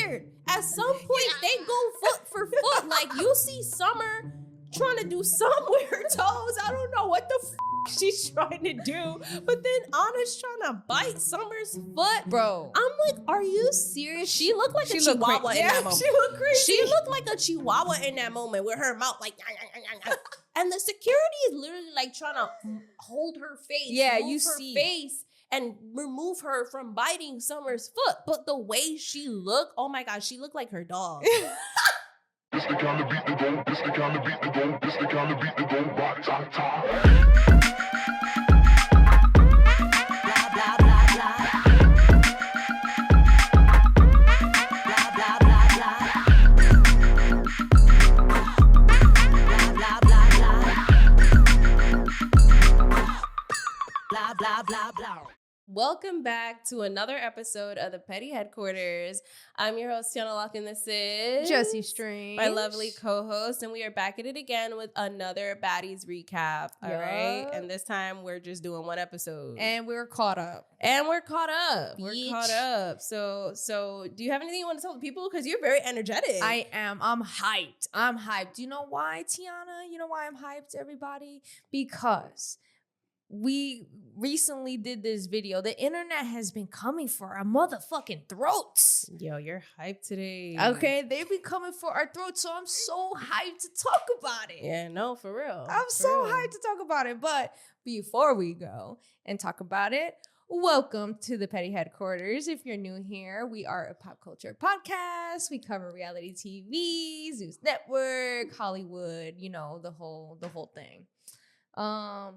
weird. At some point, they go foot for foot. Like, you see Summer trying to do some with her toes. I don't know what the she's trying to do. But then Anna's trying to bite Summer's foot. Bro. I'm like, are you serious? She looked like a chihuahua in that moment. She looked crazy. She looked like a chihuahua in that moment with her mouth like, and the security is literally like trying to hold her face. Yeah, move you her see. face and remove her from biting Summer's foot. But the way she looked, oh my God, she looked like her dog. This the kind of beat to go, this the kind of beat to go, this the kind of beat to go, rock, top, top. Welcome back to another episode of the Petty Headquarters. I'm your host, Tiana Locke, and this is Jesse Strange, my lovely co-host, and we are back at it again with another Baddies recap. All right, and this time we're just doing one episode, and we're caught up. We're caught up. So, do you have anything you want to tell the people? Because you're very energetic. I am. I'm hyped. Do you know why, Tiana? You know why I'm hyped, everybody? Because we recently did this video. The internet has been coming for our motherfucking throats. Yo, you're hyped today. Okay, they've been coming for our throats, so I'm so hyped to talk about it. Yeah, no, for real. I'm so hyped to talk about it. But before we go and talk about it, welcome to the Petty Headquarters. If you're new here, we are a pop culture podcast. We cover reality TV, Zeus Network, Hollywood, you know, the whole thing. Yeah.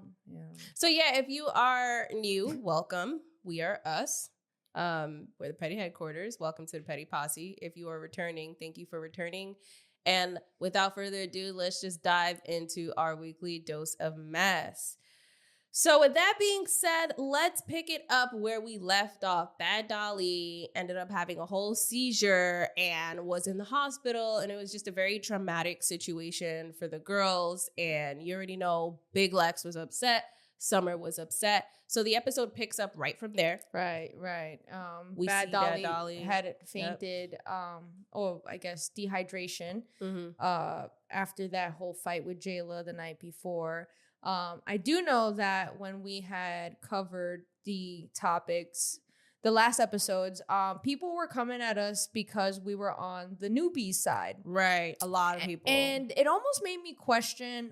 So yeah, if you are new, welcome. We are us. We're the Petty Headquarters. Welcome to the Petty Posse. If you are returning, thank you for returning. And without further ado, let's just dive into our weekly dose of mess. So with that being said, let's pick it up where we left off. Bad Dolly ended up having a whole seizure and was in the hospital. And it was just a very traumatic situation for the girls. And you already know Big Lex was upset. Summer was upset. So the episode picks up right from there. Right. We Bad see Dolly, Bad Dolly had fainted, or I guess dehydration, after that whole fight with Jayla the night before. I do know that when we had covered the topics, the last episodes, people were coming at us because we were on the newbies side. Right. A lot of people. And it almost made me question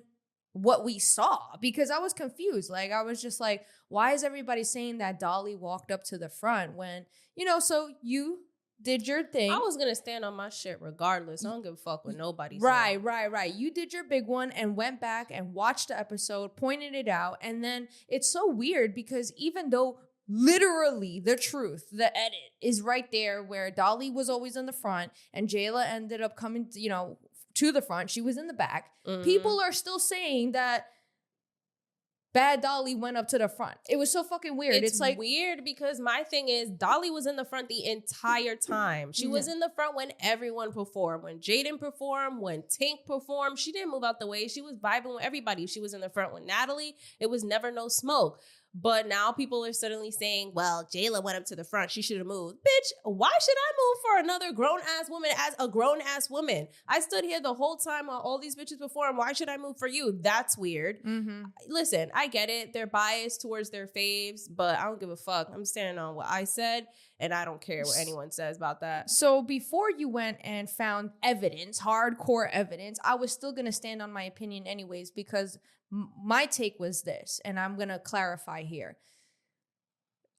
what we saw because I was confused. Like, I was just like, why is everybody saying that Dolly walked up to the front when, you know, so you did your thing. I was going to stand on my shit regardless. I don't give a fuck what nobody said. Right. You did your big one and went back and watched the episode, pointed it out. And then it's so weird because even though literally the truth, the edit is right there where Dolly was always in the front and Jayla ended up coming, to the front. She was in the back. Mm-hmm. People are still saying that Bad Dolly went up to the front. It was so fucking weird. It's like weird because my thing is Dolly was in the front the entire time. She was in the front when everyone performed. When Jaden performed, when Tink performed, she didn't move out the way. She was vibing with everybody. She was in the front with Natalie. It was never no smoke. But now people are suddenly saying, well, Jayla went up to the front. She should have moved. Bitch, why should I move for another grown-ass woman as a grown-ass woman? I stood here the whole time while all these bitches perform. Why should I move for you? That's weird. Mm-hmm. Listen, I get it. They're biased towards their faves, but I don't give a fuck. I'm standing on what I said, and I don't care what anyone says about that. So before you went and found evidence, hardcore evidence, I was still going to stand on my opinion anyways because my take was this, and I'm going to clarify here.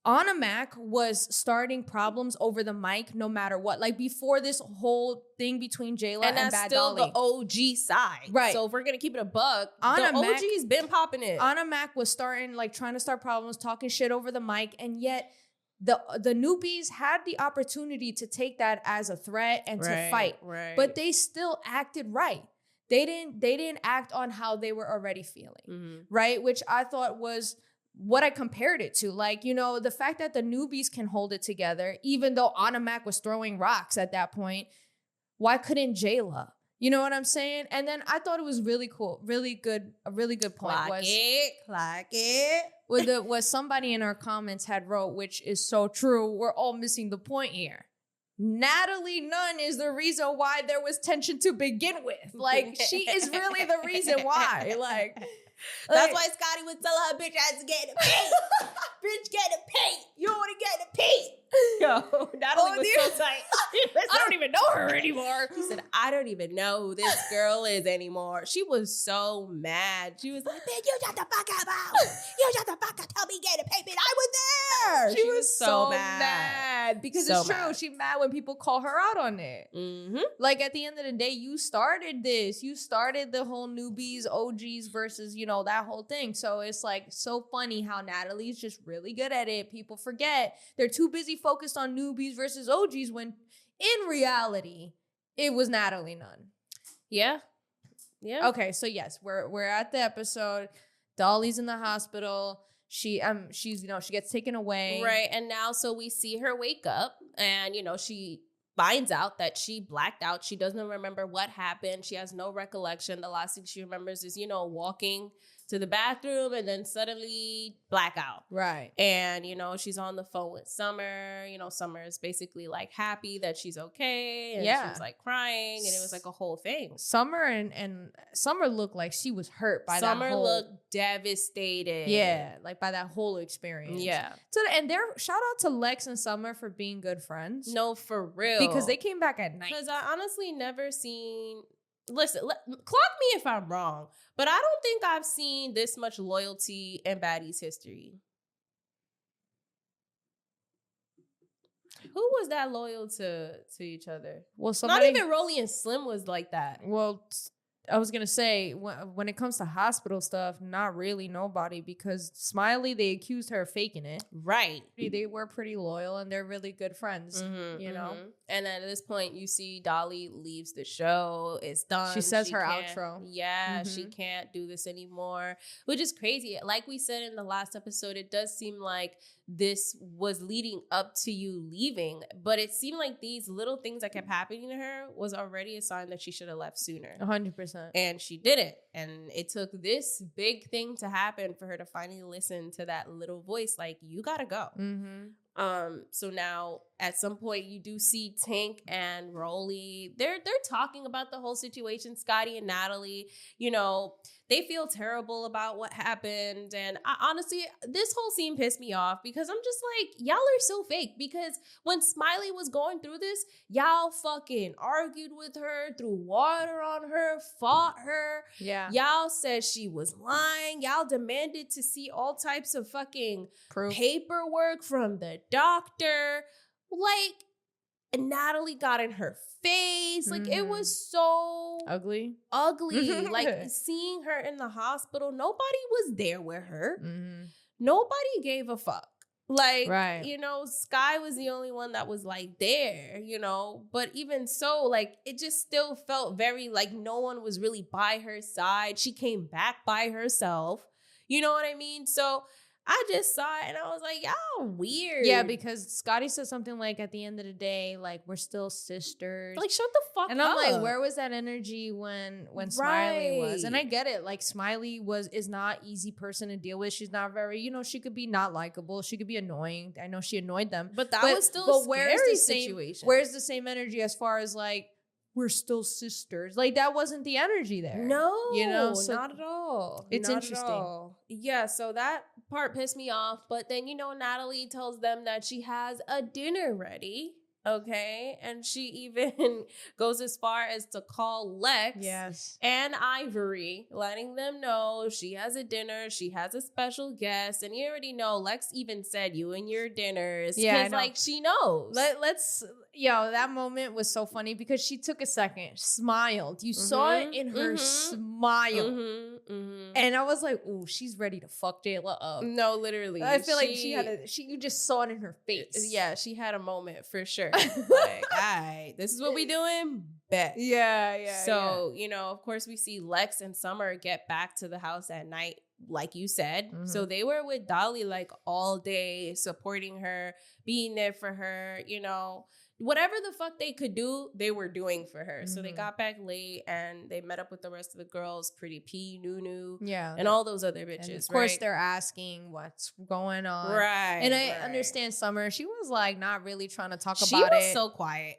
Ahna Mac was starting problems over the mic no matter what. Like before this whole thing between Jayla and Bad Dolly. And that's still the OG side. Right. So if we're going to keep it a buck, Ahna the OG's been popping it. Ahna Mac was trying to start problems, talking shit over the mic, and yet the newbies had the opportunity to take that as a threat and to fight. Right. But they still acted right. They didn't act on how they were already feeling, right? Which I thought was what I compared it to. Like, the fact that the newbies can hold it together, even though Ahna Mac was throwing rocks at that point, why couldn't Jayla? You know what I'm saying? And then I thought it was really cool, a really good point. Clock it. What somebody in our comments had wrote, which is so true, we're all missing the point here. Natalie Nunn is the reason why there was tension to begin with. Like, she is really the reason why. That's why Scotty would tell her bitch ass to get a paint. Bitch, get a paint. You don't want to get a paint. Yo, Natalie was so tight. I don't even know her anymore. She said, I don't even know who this girl is anymore. She was so mad. She was like, bitch, you shut the fuck up. You shut the fuck up. Tell me get a paint. I was there. She was so mad. Because So it's true. mad. She's mad when people call her out on it. Mm-hmm. Like, at the end of the day, you started this. You started the whole newbies, OGs versus, that whole thing. So it's like so funny how Natalie's just really good at it. People forget. They're too busy focused on newbies versus OGs when in reality, it was Natalie Nunn. Yeah. Yeah. Okay, so yes, we're at the episode. Dolly's in the hospital. She's she gets taken away. Right. And now, so we see her wake up and, she finds out that she blacked out. She doesn't remember what happened. She has no recollection. The last thing she remembers is, walking to the bathroom and then suddenly blackout. Right. And, she's on the phone with Summer. Summer is basically like happy that she's okay. And she was like crying and it was like a whole thing. Summer and Summer looked like she was hurt by Summer that whole... looked devastated. Yeah, like by that whole experience. Yeah. So, and shout out to Lex and Summer for being good friends. No, for real. Because they came back at night. Because I honestly never seen... Listen, clock me if I'm wrong, but I don't think I've seen this much loyalty in Baddies history. Who was that loyal to each other? Well, Not even Rolly and Slim was like that. Well, I was going to say, when it comes to hospital stuff, not really nobody, because Smiley, they accused her of faking it. Right. They were pretty loyal and they're really good friends, you know? And then at this point, you see Dolly leaves the show. It's done. She says her outro. Yeah, she can't do this anymore, which is crazy. Like we said in the last episode, it does seem like this was leading up to you leaving, but it seemed like these little things that kept happening to her was already a sign that she should have left sooner. 100%. And she didn't. And it took this big thing to happen for her to finally listen to that little voice like, you gotta go. So now at some point you do see Tank and Rolly. They're talking about the whole situation. Scotty and Natalie, they feel terrible about what happened. And honestly, this whole scene pissed me off because I'm just like, y'all are so fake. Because when Smiley was going through this, y'all fucking argued with her, threw water on her, fought her. Yeah. Y'all said she was lying. Y'all demanded to see all types of fucking Proof. Paperwork from the doctor. And Natalie got in her face. It was so ugly. Seeing her in the hospital, nobody was there with her. Nobody gave a fuck. Right. Sky was the only one that was there, but even so, it just still felt very no one was really by her side. She came back by herself. You know what I mean? So I just saw it and I was like, y'all weird. Yeah, because Scotty said something at the end of the day, we're still sisters. Shut the fuck up. And I'm like, where was that energy when Smiley was? And I get it. Smiley is not easy person to deal with. She's not very, she could be not likable. She could be annoying. I know she annoyed them. But that was still a scary situation. Where's the same energy as far as we're still sisters? That wasn't the energy there. No, so not at all. It's not interesting. Yeah, so that part pissed me off. But then, Natalie tells them that she has a dinner ready. Okay. And she even goes as far as to call Lex and Ivory, letting them know she has a dinner. She has a special guest. And you already know, Lex even said you and your dinners. Yeah. She knows. That moment was so funny because she took a second, smiled. You saw it in her smile. And I was like, ooh, she's ready to fuck Jayla up. No, literally. I feel like you just saw it in her face. Yeah, she had a moment for sure. All right, this is what we doing? Bet. Yeah. So, of course we see Lex and Summer get back to the house at night, like you said. So they were with Dolly all day, supporting her, being there for her, whatever the fuck they could do, they were doing for her. So they got back late and they met up with the rest of the girls, Pretty P, Nunu, and all those other bitches. And of course, they're asking what's going on. Right. And I understand Summer. She was like not really trying to talk about it. She was so quiet.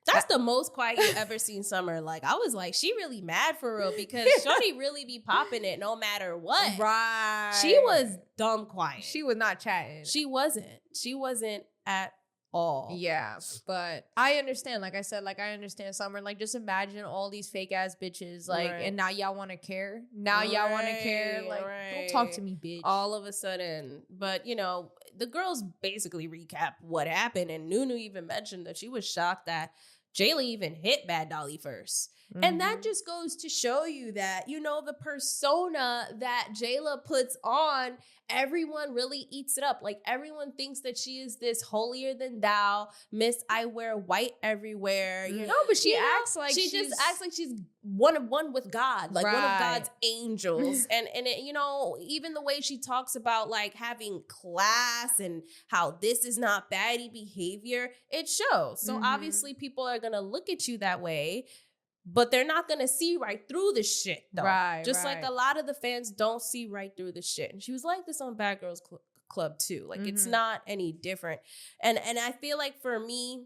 That's the most quiet you ever seen Summer. Like, I was like, she really mad for real because Shorty really be popping it no matter what. Right. She was dumb quiet. She was not chatting. She wasn't at all. Yeah, but I understand. Like I said, like I understand Summer. Like, just imagine all these fake ass bitches. Like, and now y'all want to care. Now y'all want to care. Like, don't talk to me, bitch. All of a sudden. But, you know, the girls basically recap what happened. And Nunu even mentioned that she was shocked that Jayla even hit Bad Dolly first. And that just goes to show you that, you know, the persona that Jayla puts on, everyone really eats it up. Like, everyone thinks that she is this holier than thou, Miss I wear white everywhere. You know, but she acts like she just acts like she's one of one with God, like one of God's angels. and it, you know, even the way she talks about like having class and how this is not baddie behavior, it shows. So obviously people are gonna look at you that way. But they're not going to see right through the shit, though. Right, just like a lot of the fans don't see right through the shit. And she was like this on Bad Girls Club, too. Like, it's not any different. And I feel like for me,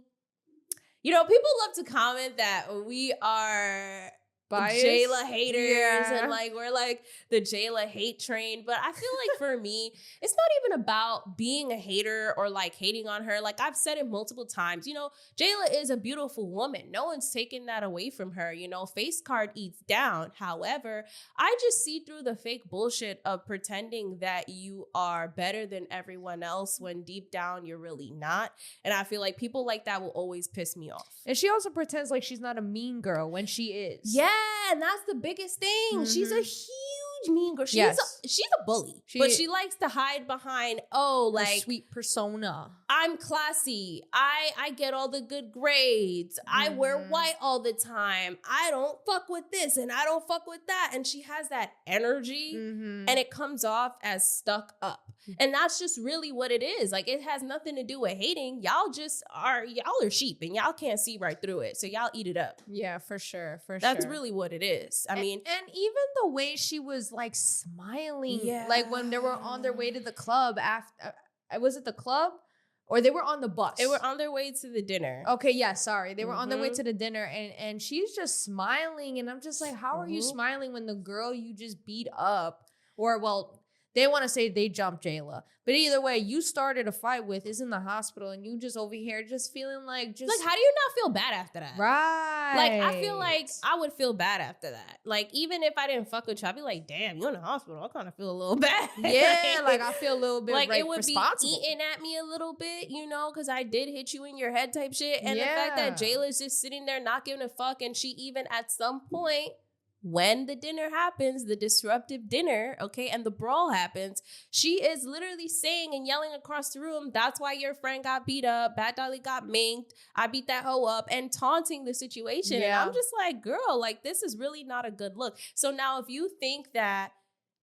you know, people love to comment that we are biased Jayla haters and like we're like the Jayla hate train. But I feel like for me, it's not even about being a hater or like hating on her. Like I've said it multiple times, you know, Jayla is a beautiful woman. No one's taking that away from her. You know, face card eats down. However, I just see through the fake bullshit of pretending that you are better than everyone else when deep down you're really not. And I feel like people like that will always piss me off. And she also pretends like she's not a mean girl when she is. Yeah, and that's the biggest thing. She's a huge mean girl. She's a bully. But she likes to hide behind, like sweet persona. I'm classy. I get all the good grades. I wear white all the time. I don't fuck with this and I don't fuck with that. And she has that energy and it comes off as stuck up. And that's just really what it is. Like, it has nothing to do with hating. Y'all are sheep and y'all can't see right through it. So y'all eat it up. Yeah, for sure. That's really what it is. I mean, and even the way she was like smiling, like when they were on their way to the club after, was it the club? Or they were on the bus? They were on their way to the dinner. Okay, yeah, sorry. They were on their way to the dinner and she's just smiling. And I'm just like, how are you smiling when the girl you just beat up, or well, they want to say they jumped Jayla. But either way, you started a fight with is in the hospital and you just over here just feeling like how do you not feel bad after that? Right. Like, I feel like I would feel bad after that. Like, even if I didn't fuck with you, I'd be like, damn, you're in the hospital. I kind of feel a little bad. Yeah, like I feel a little bit like it would responsible. Be eating at me a little bit, you know, because I did hit you in your head type shit. And the fact that Jayla's just sitting there not giving a fuck, and she even at some point, when the dinner happens, the disruptive dinner, okay, and the brawl happens, she is literally saying and yelling across the room, that's why your friend got beat up, Bad Dolly got minked, I beat that hoe up, and taunting the situation. And I'm just like, girl, like, this is really not a good look. So now if you think that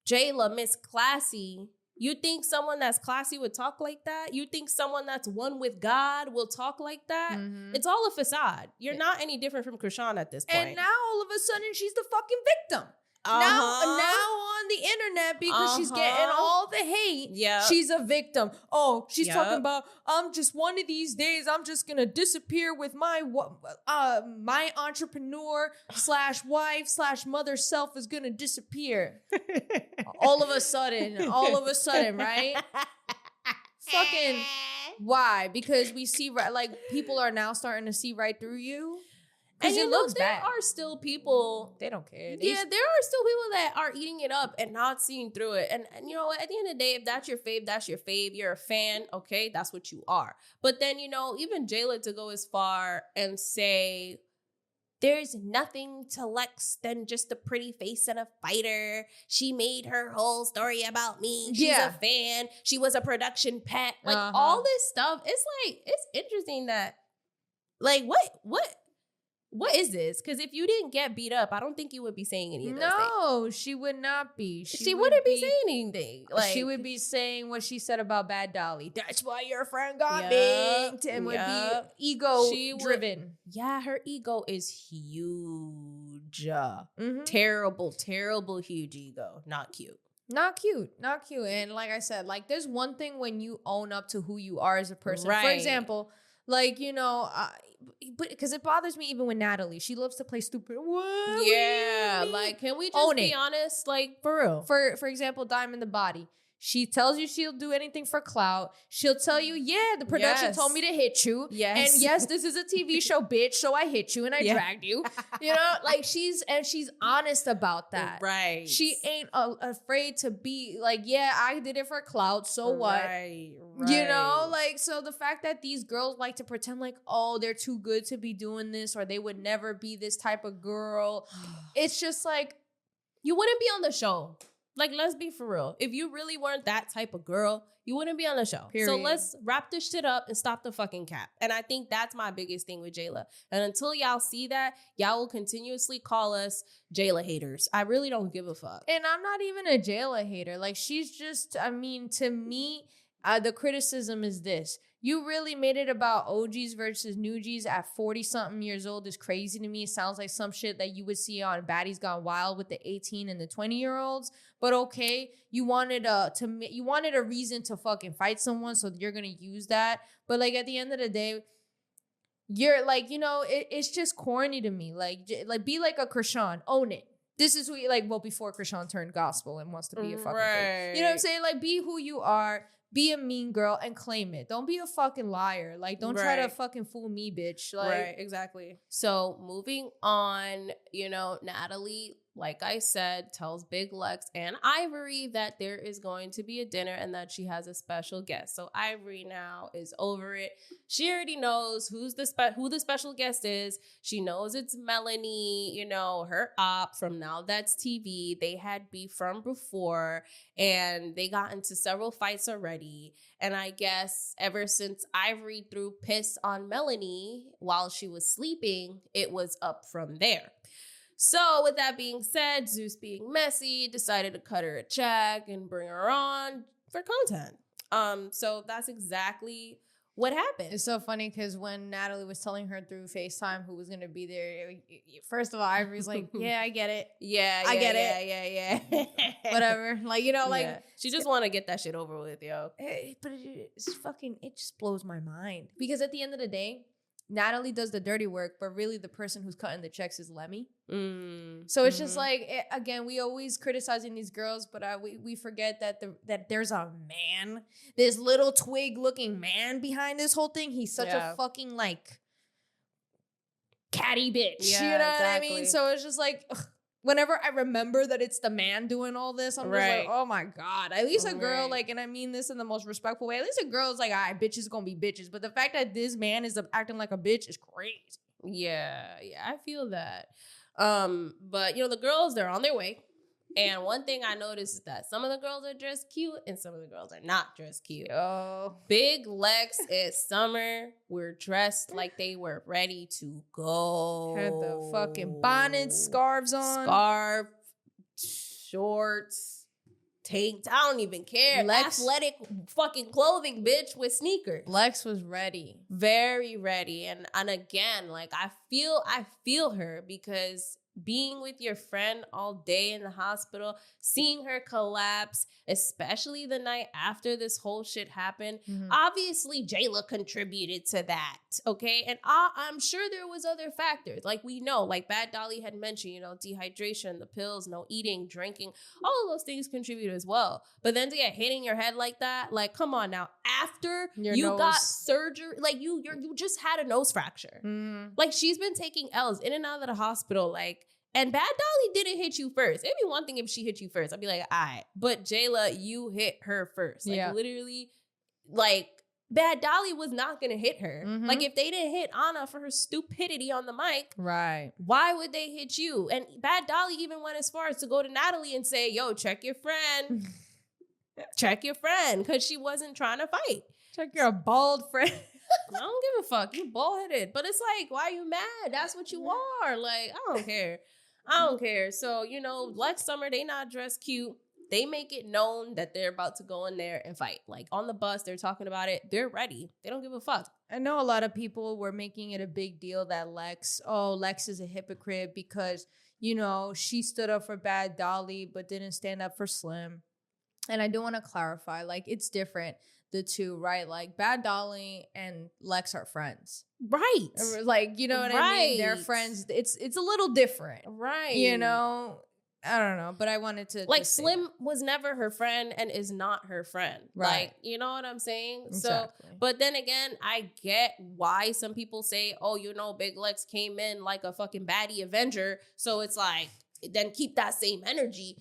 Jayla Miss Classy, you think someone that's classy would talk like that? You think someone that's one with God will talk like that? It's all a facade. You're not any different from Krishan at this point. And now all of a sudden she's the fucking victim. Now on the internet, because she's getting all the hate, she's a victim. Oh, she's talking about, just one of these days, I'm just gonna disappear with my my entrepreneur / wife / mother self is gonna disappear. all of a sudden, right? Fucking why? Because we see like people are now starting to see right through you. And it looks bad. There are still people. They don't care. There are still people that are eating it up and not seeing through it. And you know, at the end of the day, if that's your fave, that's your fave. You're a fan, okay? That's what you are. But then, you know, even Jayla to go as far and say, there's nothing to Lex than just a pretty face and a fighter. She made her whole story about me. She's a fan. She was a production pet. Like, all this stuff. It's like, it's interesting that, like, what? what is this? Because if you didn't get beat up, I don't think you would be saying any of those things. No, she would not be. She wouldn't be saying anything. Like, she would be saying what she said about Bad Dolly. That's why your friend got Yup, binked, and would yup. be ego She would- driven. Yeah, her ego is huge. Mhm. Terrible, terrible, huge ego. Not cute. Not cute. Not cute. And like I said, like there's one thing when you own up to who you are as a person. For Right. example, like, you know, but because it bothers me even with Natalie. She loves to play stupid. What? Yeah, like, can we just Own be it. honest? Like, for real. For example, Diamond the Body. She tells you she'll do anything for clout. She'll tell you, yeah, the production Yes. told me to hit you. Yes. And yes, this is a TV show, bitch. So I hit you and I Yeah. dragged you. You know, like she's honest about that. Right. She ain't afraid to be like, yeah, I did it for clout. So what? Right. You know, like, so the fact that these girls like to pretend like, oh, they're too good to be doing this, or they would never be this type of girl. It's just like, you wouldn't be on the show. Like, let's be for real. If you really weren't that type of girl, you wouldn't be on the show. So Period. let's wrap this shit up and stop the fucking cap. And I think that's my biggest thing with Jayla. And until y'all see that, y'all will continuously call us Jayla haters. I really don't give a fuck. and I'm not even a Jayla hater. Like, she's just, I mean, to me, the criticism is this. You really made it about OGs versus NewGs at 40-something years old is crazy to me. It sounds like some shit that you would see on Baddies Gone Wild with the 18 and the 20-year-olds. But okay, you wanted a reason to fucking fight someone, so you're gonna use that. But like at the end of the day, you're like, you know, it's just corny to me. Like be like a Krishan, own it. This is who you like. Well, before Krishan turned gospel and wants to be a fucking thing. You know what I'm saying? Like, be who you are. Be a mean girl and claim it. Don't be a fucking liar. Like, don't try to Right. fucking fool me, bitch. Like, Right, exactly. So moving on, you know, Natalie, like I said, tells Big Lex and Ivory that there is going to be a dinner and that she has a special guest. So Ivory now is over it. She already knows who the special guest is. She knows it's Melanie, you know, her op from Now That's TV. They had beef from before and they got into several fights already. And I guess ever since Ivory threw piss on Melanie while she was sleeping, it was up from there. So with that being said, Zeus being messy, decided to cut her a check and bring her on for content. So that's exactly what happened. it's so funny because when Natalie was telling her through FaceTime who was going to be there, first of all, Ivory's like, yeah, I get it. I get it. Yeah. Whatever. Like, you know, like, Yeah. She just want to get that shit over with, yo. but it just blows my mind. Because at the end of the day, Natalie does the dirty work, but really the person who's cutting the checks is Lemmy. So it's just like, again, we always criticizing these girls, but we forget that there's a man, this little twig looking man behind this whole thing. He's such a fucking like catty bitch. Yeah, you know what I exactly. mean? So it's just like, ugh, whenever I remember that it's the man doing all this, I'm just Right. like, oh my God. At least a girl, Right. like, and I mean this in the most respectful way, at least a girl's like, all right, bitches gonna be bitches. But the fact that this man is acting like a bitch is crazy. Yeah, I feel that. But you know, the girls, they're on their way. And one thing I noticed is that some of the girls are dressed cute and some of the girls are not dressed cute. Oh. Big Lex and Summer were dressed like they were ready to go. Had the fucking bonnets, scarves on. Scarf, shorts, tank. I don't even care. Lex- Athletic fucking clothing, bitch, with sneakers. Lex was ready. Very ready. And again, like I feel her because being with your friend all day in the hospital, seeing her collapse, especially the night after this whole shit happened, obviously Jayla contributed to that, okay? And I'm sure there was other factors. Like we know, like Bad Dolly had mentioned, you know, dehydration, the pills, no eating, drinking, all of those things contribute as well. But then to get hit in your head like that, like come on now, after Your you got nose. surgery, like you just had a nose fracture. Like she's been taking L's in and out of the hospital, like, and Bad Dolly didn't hit you first. It'd be one thing if she hit you first. I'd be like, all right. But Jayla, you hit her first. Like literally, like Bad Dolly was not gonna hit her. Like if they didn't hit Ahna for her stupidity on the mic, Right. why would they hit you? And Bad Dolly even went as far as to go to Natalie and say, yo, check your friend. Check your friend. Because she wasn't trying to fight. Check your bald friend. I don't give a fuck. You bald-headed. But it's like, why are you mad? That's what you are. Like, I don't care. I don't care. So, Lex Summer, they not dressed cute. They make it known that they're about to go in there and fight. Like, on the bus, they're talking about it. They're ready. They don't give a fuck. I know a lot of people were making it a big deal that Lex is a hypocrite because, she stood up for Bad Dolly but didn't stand up for Slim. And I do want to clarify, like, it's different, the two, right? Like, Bad Dolly and Lex are friends. Right. Like, you know what I mean? They're friends. It's a little different. Right. I don't know, but I wanted to like Slim was never her friend and is not her friend. Right. Like, you know what I'm saying? Exactly. So, but then again, I get why some people say, oh, Big Lex came in like a fucking baddie Avenger. So it's like, then keep that same energy.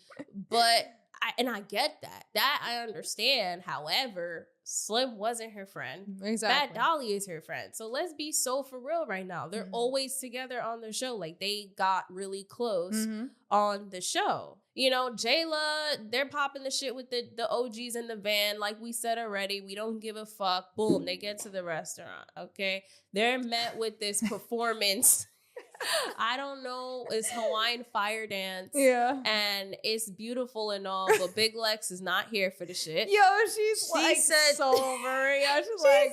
But I get that. That I understand. However, Slim wasn't her friend. Exactly. Bad Dolly is her friend. So let's be so for real right now. They're always together on the show. Like, they got really close on the show. Jayla, they're popping the shit with the OGs in the van. Like we said already, we don't give a fuck. Boom, they get to the restaurant, okay? They're met with this performance. I don't know, it's Hawaiian fire dance. Yeah. And it's beautiful and all, but Big Lex is not here for the shit. She said, so over it. She said,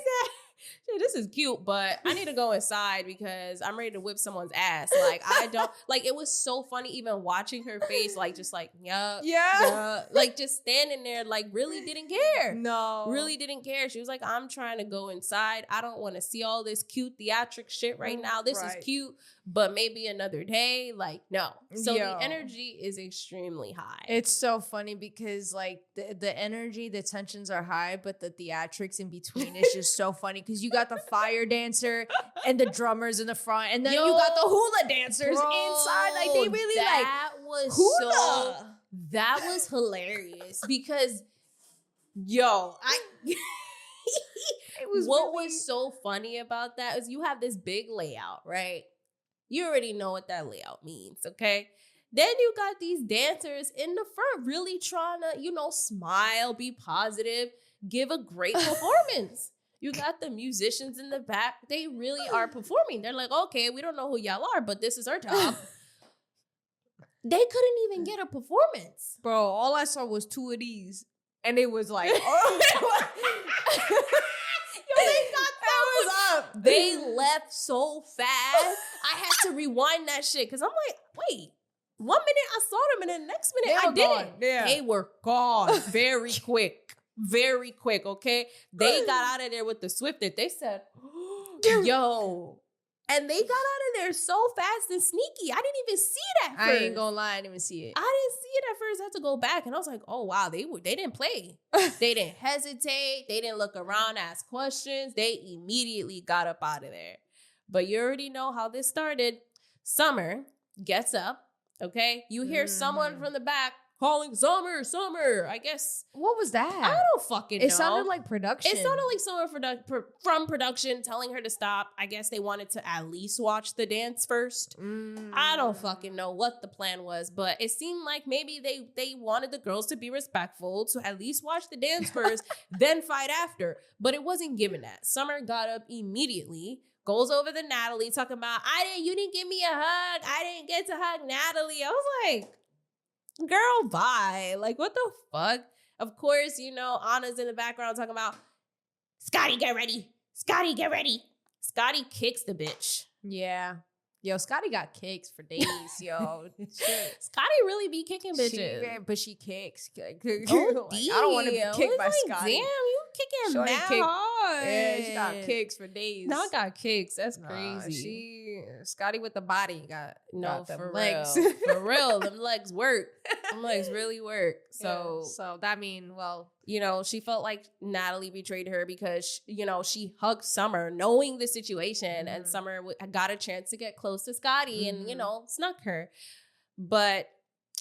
this is cute, but I need to go inside because I'm ready to whip someone's ass. Like, I don't, like, it was so funny even watching her face, like, just like, yeah. Like, just standing there, like, really didn't care. No. Really didn't care. She was like, I'm trying to go inside. I don't want to see all this cute theatric shit right now. This is cute, but maybe another day. Like, no. So the energy is extremely high. It's so funny because, like, the energy, the tensions are high, but the theatrics in between is just so funny because you got the fire dancer and the drummers in the front, and then you got the hula dancers inside. Like, they really that like was hula. That was hilarious because what was so funny about that is you have this big layout, right? You already know what that layout means, okay? Then you got these dancers in the front really trying to, smile, be positive, give a great performance. You got the musicians in the back. They really are performing. They're like, okay, we don't know who y'all are, but this is our job. They couldn't even get a performance. Bro, all I saw was two of these. And it was like, They left so fast. I had to rewind that shit because I'm like, wait, 1 minute I saw them and the next minute I didn't. Yeah. They were gone very quick. Very quick, okay? They got out of there with the Swift that they said, yo. And they got out of there so fast and sneaky. I didn't even see it at first. I ain't gonna lie, I didn't even see it. I didn't see it at first. I had to go back and I was like, oh wow, they didn't play. They didn't hesitate. They didn't look around, ask questions. They immediately got up out of there. But you already know how this started. Summer gets up, okay? You hear someone from the back calling Summer, I guess. What was that? I don't fucking know. It sounded like production. It sounded like someone from production telling her to stop. I guess they wanted to at least watch the dance first. I don't fucking know what the plan was, but it seemed like maybe they wanted the girls to be respectful, to at least watch the dance first, then fight after. But it wasn't given that. Summer got up immediately, goes over to Natalie, talking about, you didn't give me a hug. I didn't get to hug Natalie. I was like, girl, bye. Like, what the fuck? Of course, Anna's in the background talking about, Scotty, get ready. Scotty, get ready. Scotty kicks the bitch. Yeah. Yo, Scotty got kicks for days, yo. Scotty really be kicking bitches. But she kicks. I don't want to be kicked by Scotty. Damn, you kicking mad hard. Yeah, she got kicks for days. Not got kicks. That's crazy. Scotty with the body got for legs. Real. For real, them legs work. Them legs really work. So that mean, she felt like Natalie betrayed her because, she hugged Summer knowing the situation and Summer got a chance to get close to Scotty and, snuck her. But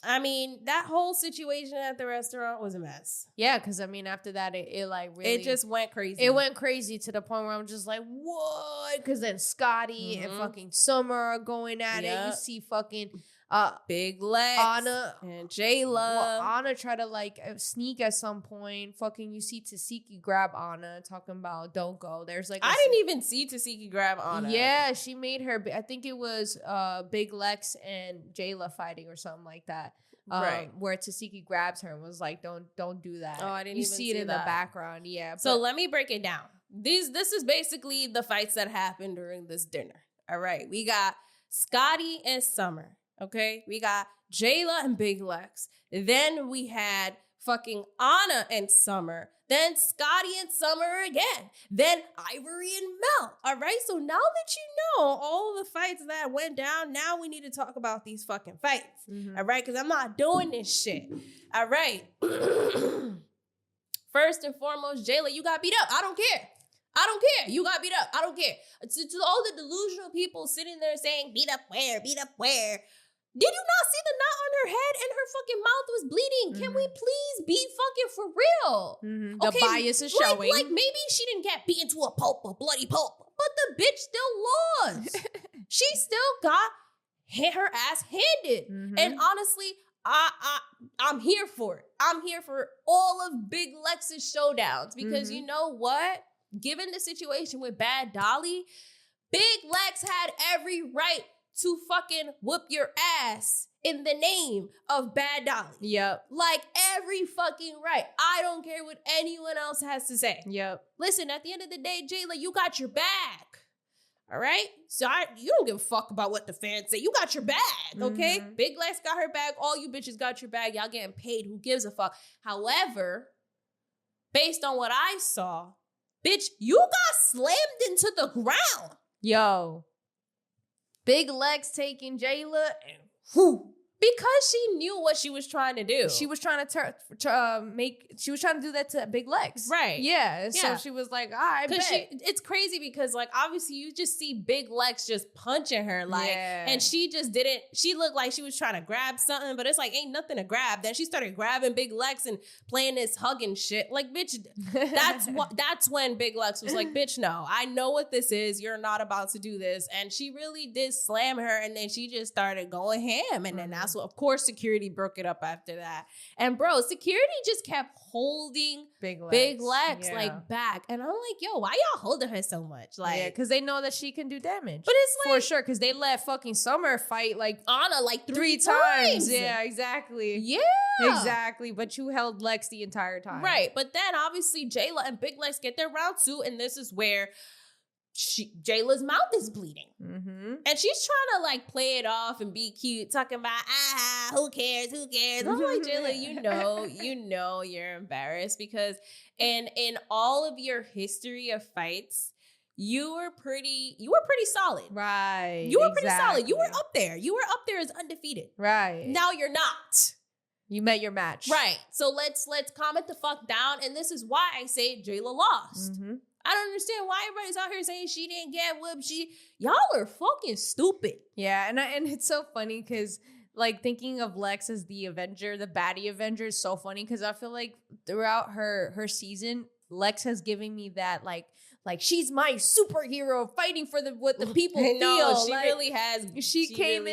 I mean, that whole situation at the restaurant was a mess. Yeah, because after that, it like really... It just went crazy. It went crazy to the point where I'm just like, what? Because then Scotty and fucking Summer are going at it. You see fucking... Big Lex, Ahna and Jayla. Well, Ahna tried to like sneak at some point. Fucking, you see Tasiki grab Ahna, talking about don't go. There's like I didn't even see Tasiki grab Ahna. Yeah, she made her. I think it was Big Lex and Jayla fighting or something like that. Right. Where Tasiki grabs her and was like, "Don't do that." Oh, I didn't you even see it in that. the background. Yeah. So let me break it down. This is basically the fights that happened during this dinner. All right, we got Scotty and Summer. Okay, we got Jayla and Big Lex. Then we had fucking Ahna and Summer. Then Scotty and Summer again. Then Ivory and Mel. All right, so now that you know all the fights that went down, now we need to talk about these fucking fights. Mm-hmm. All right, because I'm not doing this shit. All right. First and foremost, Jayla, you got beat up. I don't care. I don't care. You got beat up. I don't care. To all the delusional people sitting there saying, beat up where? Beat up where? Did you not see the knot on her head and her fucking mouth was bleeding? Mm-hmm. Can we please be fucking for real? Mm-hmm. The bias is showing. Like maybe she didn't get beaten to a pulp, a bloody pulp, but the bitch still lost. She still got her ass handed. Mm-hmm. And honestly, I'm here for it. I'm here for all of Big Lex's showdowns because you know what? Given the situation with Bad Dolly, Big Lex had every right to fucking whoop your ass in the name of Bad Dolly. Yep. Like every fucking right. I don't care what anyone else has to say. Yep. Listen, at the end of the day, Jayla, you got your bag. All right? So you don't give a fuck about what the fans say. You got your bag, okay? Mm-hmm. Big Lex got her bag. All you bitches got your bag. Y'all getting paid. Who gives a fuck? However, based on what I saw, bitch, you got slammed into the ground. Yo. Big Lex taking Jayla and whoo. Because she knew what she was trying to do. She was trying to she was trying to do that to Big Lex. Right. Yeah. So she was like, all right, bet. It's crazy because like obviously you just see Big Lex just punching her like and she just didn't, she looked like she was trying to grab something, but it's like ain't nothing to grab. Then she started grabbing Big Lex and playing this hugging shit. Like bitch, that's when Big Lex was like, bitch, no, I know what this is. You're not about to do this. And she really did slam her and then she just started going ham and then that's what, of course, security broke it up after that. And bro, security just kept holding Big Lex like back. And I'm like, yo, why y'all holding her so much? Like, because they know that she can do damage. But it's like, for sure, because they let fucking Summer fight like Ahna like three times. Yeah, exactly. Yeah. Exactly. But you held Lex the entire time. Right. But then obviously Jayla and Big Lex get their round two, and this is where Jayla's mouth is bleeding. Mm-hmm. And she's trying to like play it off and be cute, talking about, who cares? I'm like, Jayla, you know you're embarrassed because in all of your history of fights, you were pretty solid. Right. You were pretty solid. You were up there. You were up there as undefeated. Right. Now you're not. You met your match. Right. So let's calm it the fuck down. And this is why I say Jayla lost. Mm-hmm. I don't understand why everybody's out here saying she didn't get whooped. Y'all are fucking stupid. Yeah, and it's so funny because like thinking of Lex as the Avenger, the baddie Avenger is so funny because I feel like throughout her season, Lex has given me that like she's my superhero fighting for what the people feel. She like, really has. She came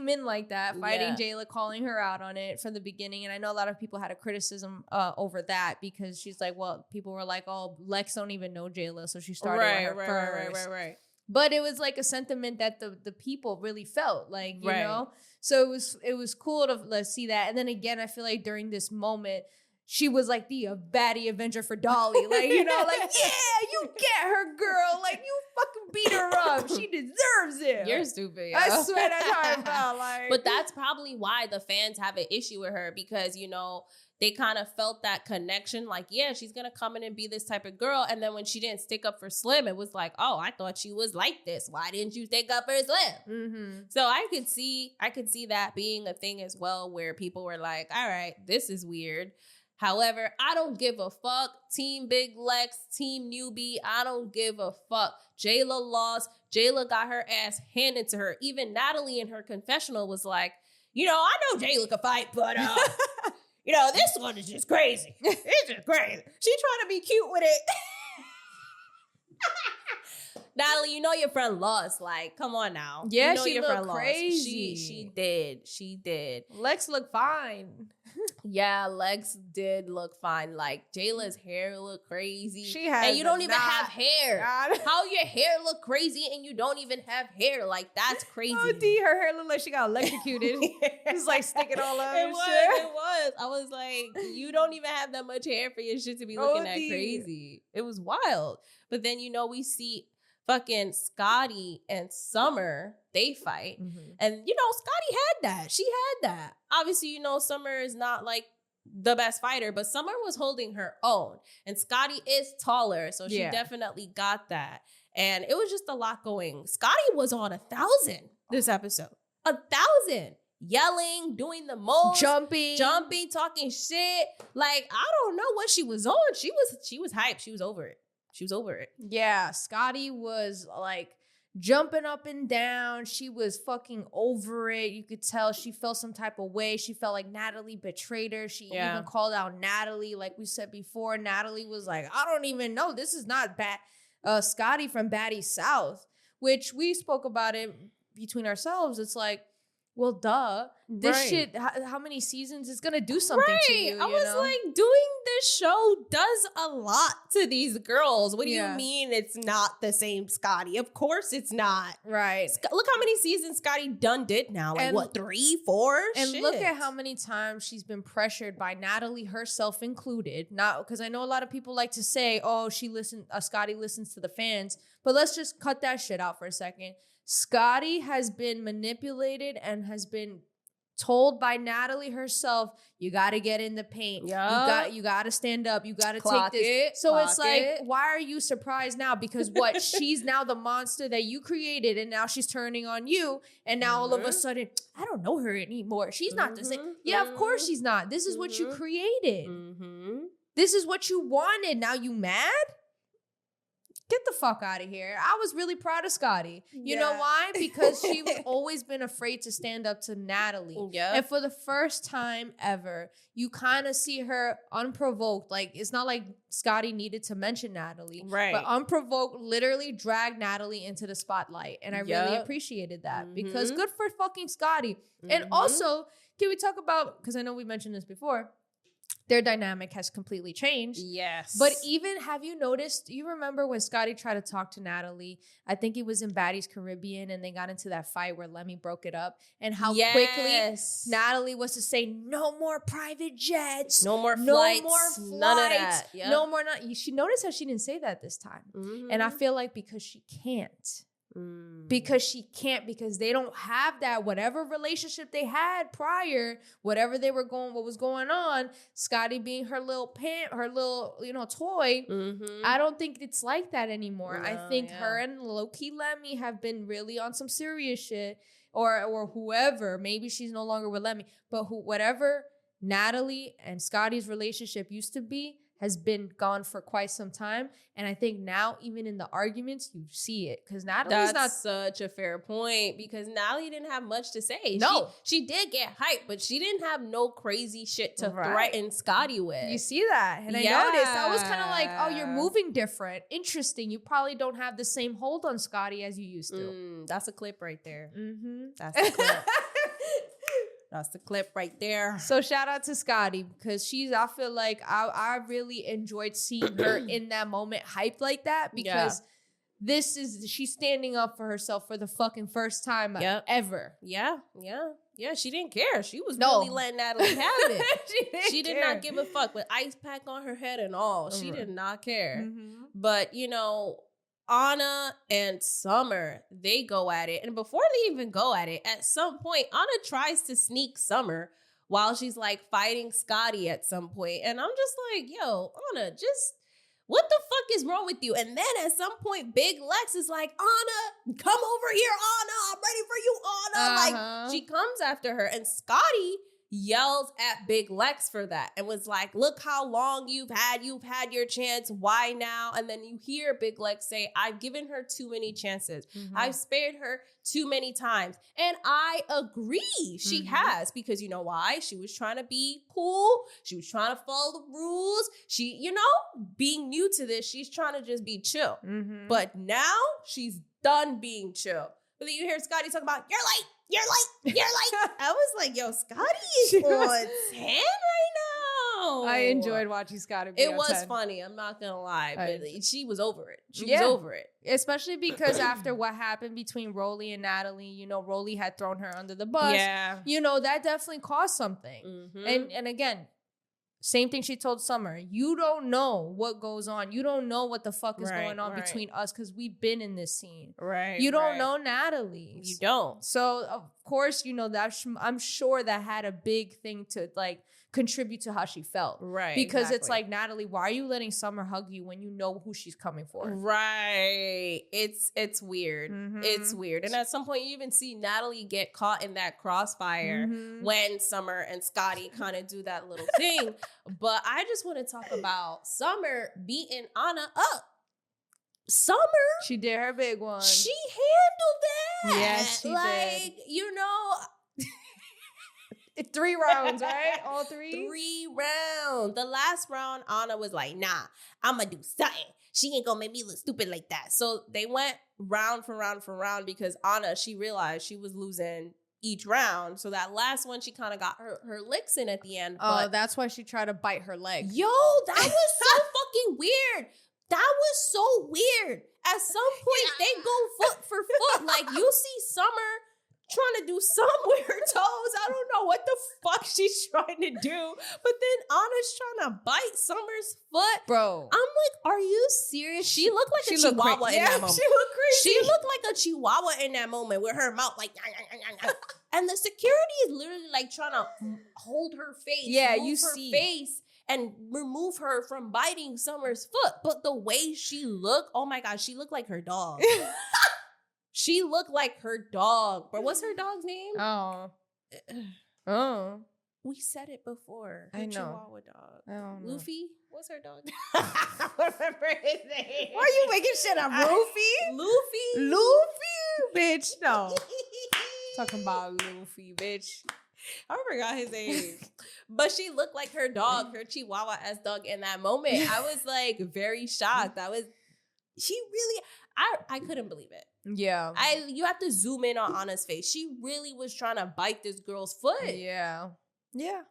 in like that, fighting Jayla, calling her out on it from the beginning. And I know a lot of people had a criticism over that because she's like, well, people were like, oh, Lex don't even know Jayla, so she started with her first. Right. But it was like a sentiment that the people really felt, like, you know? So it was cool to see that. And then again, I feel like during this moment, she was like the baddie Avenger for Dolly. Like, you know, like, yeah, you get her, girl. Like, you fucking beat her up. She deserves it. You're stupid. Yo. I swear that's how I felt. Like. But that's probably why the fans have an issue with her because, you know, they kind of felt that connection. Like, yeah, she's going to come in and be this type of girl. And then when she didn't stick up for Slim, it was like, oh, I thought she was like this. Why didn't you stick up for Slim? Mm-hmm. So I could see that being a thing as well where people were like, all right, this is weird. However, I don't give a fuck. Team Big Lex, Team NewG, I don't give a fuck. Jayla lost. Jayla got her ass handed to her. Even Natalie in her confessional was like, you know, I know Jayla can fight, but, you know, this one is just crazy. It's just crazy. She trying to be cute with it. Natalie, you know your friend lost. Like, come on now. Yeah, you know she your looked friend crazy. Lost. She did. Lex looked fine. Yeah, Lex did look fine. Like, Jayla's hair looked crazy. She has and you don't even knot. have hair. God. How your hair look crazy and you don't even have hair? Like, that's crazy. Oh, D, her hair looked like she got electrocuted. It's like sticking all up. It was. I was like, you don't even have that much hair for your shit to be looking that crazy. It was wild. But then, we see fucking Scotty and Summer, they fight. Mm-hmm. And, Scotty had that. She had that. Obviously, Summer is not like the best fighter, but Summer was holding her own. And Scotty is taller, so she definitely got that. And it was just a lot going. Scotty was on 1,000 this episode. 1,000. Yelling, doing the most. Jumping, talking shit. Like, I don't know what she was on. She was hyped. She was over it. Yeah, Scotty was like jumping up and down. She was fucking over it. You could tell she felt some type of way. She felt like Natalie betrayed her. She even called out Natalie. Like we said before, Natalie was like, I don't even know. This is not Scotty from Baddies South, which we spoke about it between ourselves. It's like, well, duh. This shit, how many seasons is gonna do something to you? I was like, doing this show does a lot to these girls. What do you mean it's not the same Scotty? Of course it's not. Right. Look how many seasons Scotty did now. Like, what, 3, 4? And look at how many times she's been pressured by Natalie herself included. Not because I know a lot of people like to say, oh, Scotty listens to the fans. But let's just cut that shit out for a second. Scotty has been manipulated and has been told by Natalie herself, you got to get in the paint. You got to stand up. You got to take this. So it's like, why are you surprised now? Because what? She's now the monster that you created, and now she's turning on you. And now all of a sudden, I don't know her anymore. She's not the same. Yeah, of course she's not. This is what you created. This is what you wanted. Now you mad? Get the fuck out of here. I was really proud of Scotty. You know why? Because she was always been afraid to stand up to Natalie. And for the first time ever, you kind of see her unprovoked. Like, it's not like Scotty needed to mention Natalie. Right. But unprovoked literally dragged Natalie into the spotlight. And I really appreciated that. Because good for fucking Scotty. And also, can we talk about, because I know we mentioned this before, their dynamic has completely changed. Yes. But even, have you noticed, you remember when Scotty tried to talk to Natalie? I think it was in Baddies Caribbean, and they got into that fight where Lemmy broke it up. And how quickly Natalie was to say, no more private jets. No more flights. None of that. Yep. No more. She noticed how she didn't say that this time. And I feel like because she can't. Because they don't have that, whatever relationship they had prior, whatever they were going, what was going on, Scotty being her little toy. I don't think it's like that anymore. No, I think her and low-key Lemmy have been really on some serious shit, or whoever. Maybe she's no longer with Lemmy, but whatever Natalie and Scotty's relationship used to be has been gone for quite some time. And I think now, even in the arguments, you see it. Because Natalie's not such a fair point, because Natalie didn't have much to say. No. She did get hyped, but she didn't have no crazy shit to threaten Scotty with. You see that? And I noticed. I was kind of like, oh, you're moving different. Interesting. You probably don't have the same hold on Scotty as you used to. That's a clip right there. That's a clip. That's the clip right there. So shout out to Scotty, because I feel like I really enjoyed seeing her in that moment hyped like that, because she's standing up for herself for the fucking first time ever. Yeah. She didn't care. She was really letting Natalie have it. she did not give a fuck, with ice pack on her head and all. She did not care. But, Ahna and Summer, they go at it. And before they even go at it, at some point, Ahna tries to sneak Summer while she's like fighting Scotty at some point. And I'm just like, yo, Ahna, just what the fuck is wrong with you? And then at some point, Big Lex is like, Ahna, come over here, Ahna. I'm ready for you, Ahna. Like, she comes after her. And Scotty yells at Big Lex for that and was like, look how long you've had your chance. Why now? And then you hear Big Lex say, I've given her too many chances. I've spared her too many times. And I agree she has, because you know why? She was trying to be cool. She was trying to follow the rules. She, you know, being new to this, she's trying to just be chill. But now she's done being chill. But then you hear Scotty talk about, you're late. I was like, yo, Scotty is on 10 right now. I enjoyed watching Scotty be It on was 10. funny. I'm not going to lie. But she was over it. She Yeah. was over it. Especially because after what happened between Rolly and Natalie, you know, Rolly had thrown her under the bus. Yeah. You know, that definitely caused something. And again, same thing she told Summer. You don't know what goes on. You don't know what the fuck is going on between us because we've been in this scene. Right. You don't know Natalie. You don't. So, of course, you know, that I'm sure that had a big thing to, like, contribute to how she felt. Right. Because it's like, Natalie, why are you letting Summer hug you when you know who she's coming for? Right. It's weird. It's weird. And at some point you even see Natalie get caught in that crossfire when Summer and Scotty kind of do that little thing. But I just want to talk about Summer beating Ahna up. Summer. She did her big one. She handled that. Yes, she did. Like, you know, 3 rounds, right? All 3? 3 rounds. The last round, Ahna was like, nah, I'm going to do something. She ain't going to make me look stupid like that. So they went round for round because Ahna, she realized she was losing each round. So that last one, she kind of got her licks in at the end. Oh, that's why she tried to bite her leg. Yo, that was so fucking weird. That was so weird. At some point, they go foot for foot. Like, you see Summer trying to do something with her toes. I don't know what the fuck she's trying to do. But then Anna's trying to bite Summer's foot. Bro. I'm like, are you serious? She looked like a chihuahua in that moment. She looked crazy. She looked like a chihuahua in that moment with her mouth like, and the security is literally like trying to hold her face. Yeah, you you her see. face and remove her from biting Summer's foot. But the way she looked, oh my God, she looked like her dog. She looked like her dog. But what's her dog's name? Oh. We said it before. I know. Chihuahua dog. I don't know. Luffy? What's her dog? I don't remember his name. Why are you making shit up? Luffy? Luffy, bitch. No. Talking about Luffy, bitch. I forgot his name. But she looked like her dog, her Chihuahua-ass dog in that moment. I was like very shocked. She really, I couldn't believe it. Yeah. You have to zoom in on Anna's face. She really was trying to bite this girl's foot. Yeah. Yeah.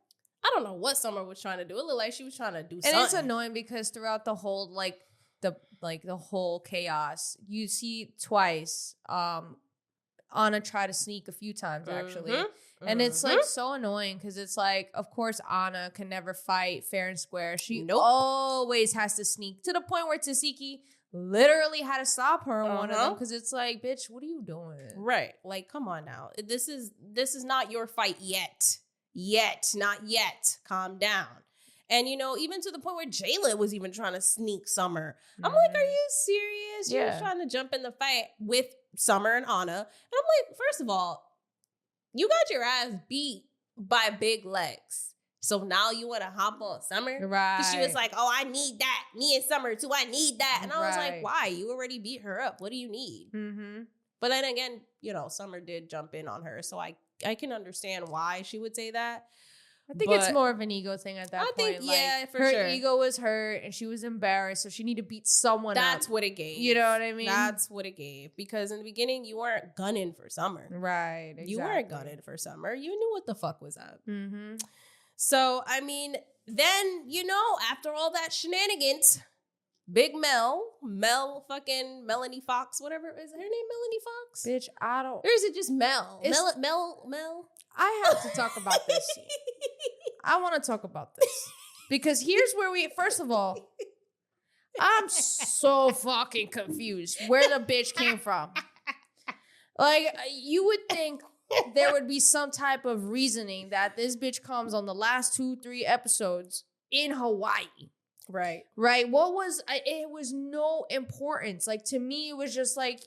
I don't know what Summer was trying to do. It looked like she was trying to do something. And it's annoying because throughout the whole, the whole chaos, you see twice, Ahna try to sneak a few times, actually. And it's, like, so annoying because it's, like, of course, Ahna can never fight fair and square. She always has to sneak to the point where Tasiki literally had to stop her on one of them because it's like, bitch, what are you doing? Right. Like, come on now. This is not your fight yet. Not yet. Calm down. And, you know, even to the point where Jayla was even trying to sneak Summer. I'm like, are you serious? You're trying to jump in the fight with Summer and Ahna. And I'm like, first of all, you got your ass beat by Big Lex. So now you want to hop on Summer? Right. She was like, oh, I need that. Me and Summer too. I need that. And I was like, why? You already beat her up. What do you need? But then again, you know, Summer did jump in on her. So I can understand why she would say that. I think it's more of an ego thing at that point. I think, yeah, for her sure. Her ego was hurt and she was embarrassed, so she needed to beat someone That's up. what it gave. You know what I mean? That's what it gave. Because in the beginning, you weren't gunning for Summer. Right, exactly. You weren't gunning for Summer. You knew what the fuck was up. So, I mean, then, you know, after all that shenanigans, Big Mel fucking Melanie Fox, whatever. Is her name Melanie Fox? Bitch, I don't. Or is it just Mel? Mel? I have to talk about this. I want to talk about this. Because here's where first of all, I'm so fucking confused where the bitch came from. Like, you would think there would be some type of reasoning that this bitch comes on the last 2-3 episodes in Hawaii. Right. It was no importance. Like, to me, it was just like,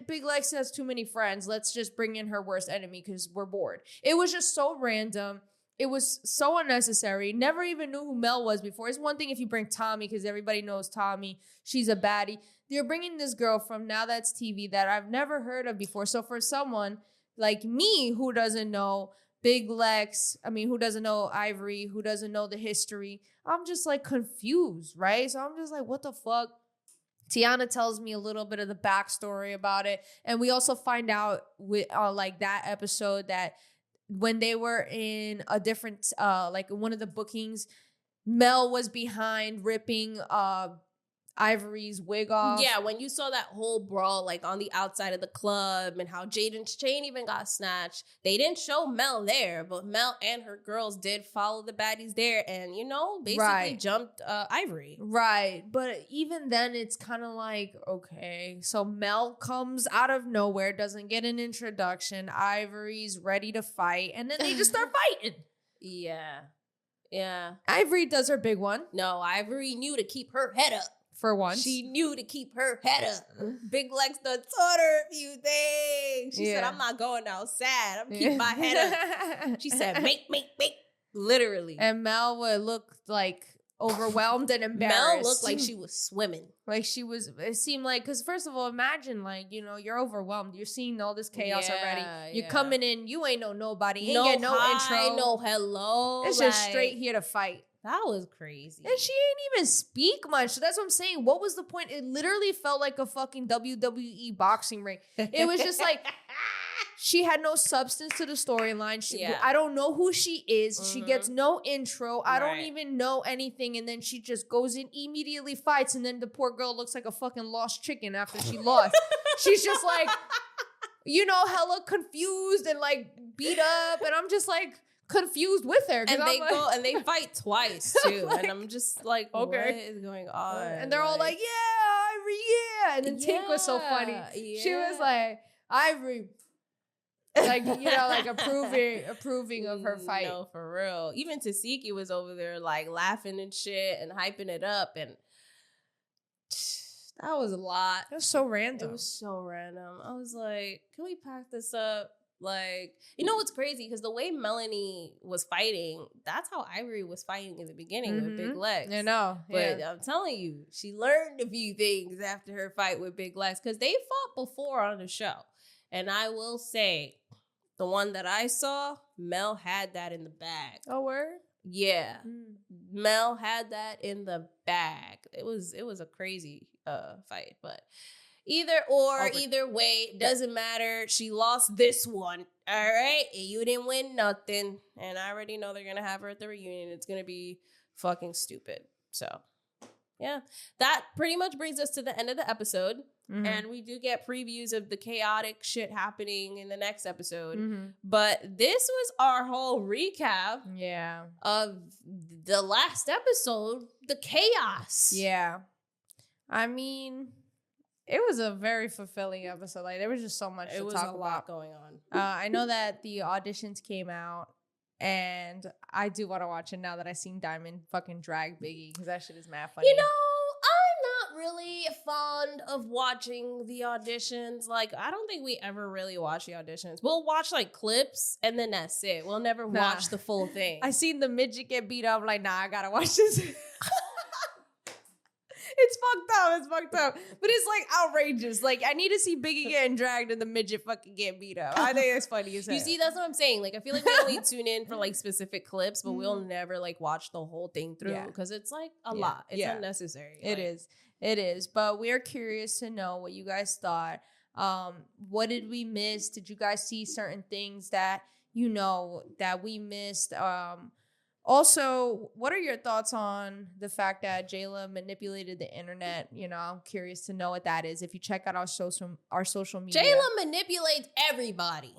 Big Lex has too many friends. Let's just bring in her worst enemy because we're bored. It was just so random. it was so unnecessary. Never even knew who Mel was before. It's one thing if you bring Tommy, because everybody knows Tommy. She's a baddie. You're bringing this girl from Now That's TV that I've never heard of before. So for someone like me who doesn't know Big Lex, who doesn't know Ivory, who doesn't know the history, I'm just like confused, right? So I'm just like, what the fuck? Tiana tells me a little bit of the backstory about it. And we also find out with like that episode that when they were in a different, like one of the bookings, Mel was behind ripping Ivory's wig off. Yeah, when you saw that whole brawl like on the outside of the club and how Jaden's chain even got snatched, they didn't show Mel there, but Mel and her girls did follow the baddies there and, basically jumped Ivory. Right. But even then, it's kind of like, okay, so Mel comes out of nowhere, doesn't get an introduction. Ivory's ready to fight, and then they just start fighting. Yeah. Yeah. Ivory does her big one. No, Ivory knew to keep her head up. For once. She knew to keep her head up. Big Lex done taught her a few things. She said, I'm not going outside. I'm keeping my head up. She said, make. Literally. And Mel would look like overwhelmed and embarrassed. Mel looked like she was swimming. Like she was, it seemed like, because first of all, imagine like, you're overwhelmed. You're seeing all this chaos already. You're coming in, you ain't know nobody. Ain't get no intro. No hello. It's just straight here to fight. That was crazy. And she ain't even speak much. So that's what I'm saying. What was the point? It literally felt like a fucking WWE boxing ring. It was just like, she had no substance to the storyline. I don't know who she is. She gets no intro. I don't even know anything. And then she just goes in, immediately fights. And then the poor girl looks like a fucking lost chicken after she lost. She's just like, hella confused and like beat up. And I'm just like, confused with her, and they go and they fight twice too, like, and I'm just like, okay, what is going on? And they're all like, yeah, Ivory, yeah. And then Tink was so funny. Yeah. She was like, Ivory, like like approving of her fight. No, for real. Even Tasiki was over there like laughing and shit and hyping it up, and that was a lot. It was so random. It was so random. I was like, can we pack this up? Like, what's crazy? Because the way Melanie was fighting, that's how Ivory was fighting in the beginning with Big Lex. I know. But I'm telling you, she learned a few things after her fight with Big Lex because they fought before on the show. And I will say, the one that I saw, Mel had that in the bag. Oh, word? Yeah. Mel had that in the bag. It was a crazy fight, but... Either way, doesn't matter. She lost this one, all right? You didn't win nothing. And I already know they're going to have her at the reunion. It's going to be fucking stupid. So, yeah. That pretty much brings us to the end of the episode. And we do get previews of the chaotic shit happening in the next episode. But this was our whole recap of the last episode, the chaos. Yeah. It was a very fulfilling episode. Like, there was just so much to talk about. It was a lot going on. I know that the auditions came out, and I do want to watch it now that I've seen Diamond fucking drag Biggie, because that shit is mad funny. I'm not really fond of watching the auditions. Like, I don't think we ever really watch the auditions. We'll watch, like, clips, and then that's it. We'll never watch the full thing. I seen the midget get beat up. Like, I gotta watch this. It's fucked up. But it's like outrageous. Like, I need to see Biggie getting dragged and the midget fucking get beat up. I think it's funny as hell. You see, that's what I'm saying. Like, I feel like we only tune in for like specific clips, but we'll never like watch the whole thing through because it's like a lot. It's unnecessary. It is. But we're curious to know what you guys thought. What did we miss? Did you guys see certain things that that we missed? Also, what are your thoughts on the fact that Jayla manipulated the internet? I'm curious to know what that is. If you check out our social media. Jayla manipulates everybody.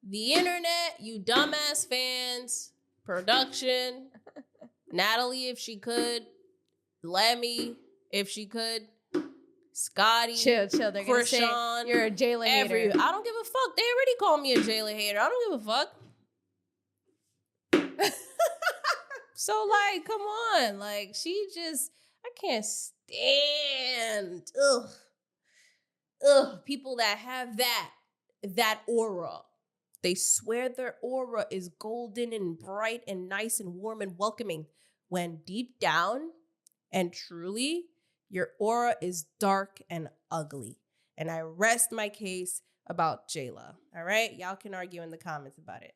The internet, you dumbass fans, production, Natalie, if she could, Lemmy, if she could, Scotty, chill. They're gonna say you're a Jayla hater. I don't give a fuck. They already called me a Jayla hater. I don't give a fuck. So, like, come on. Like, I can't stand, people that have that aura. They swear their aura is golden and bright and nice and warm and welcoming, when deep down and truly, your aura is dark and ugly. And I rest my case about Jayla. All right? Y'all can argue in the comments about it.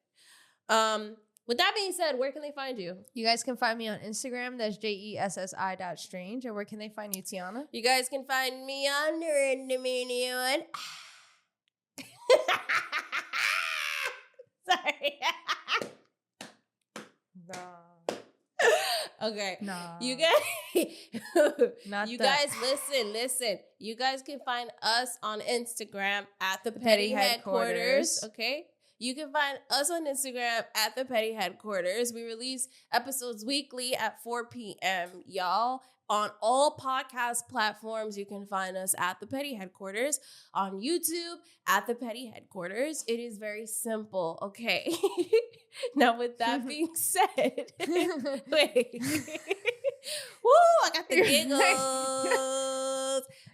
With that being said, where can they find you? You guys can find me on Instagram. That's JESSI.strange. And where can they find you, Tiana? You guys can find me on Randomanion. Sorry. Nah. Okay. Nah. You guys, Not you that. guys, listen. You guys can find us on Instagram at the Petty Petty Headquarters. Headquarters. Okay. You can find us on Instagram at the Petty Headquarters. We release episodes weekly at 4 p.m. Y'all. On all podcast platforms, you can find us at the Petty Headquarters. On YouTube, at the Petty Headquarters. It is very simple, okay? Now, with that being said, wait. Woo, I got the giggles.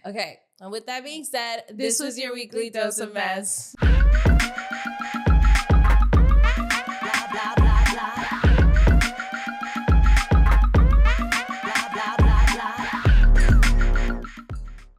Okay, and with that being said, this was your weekly dose of mess.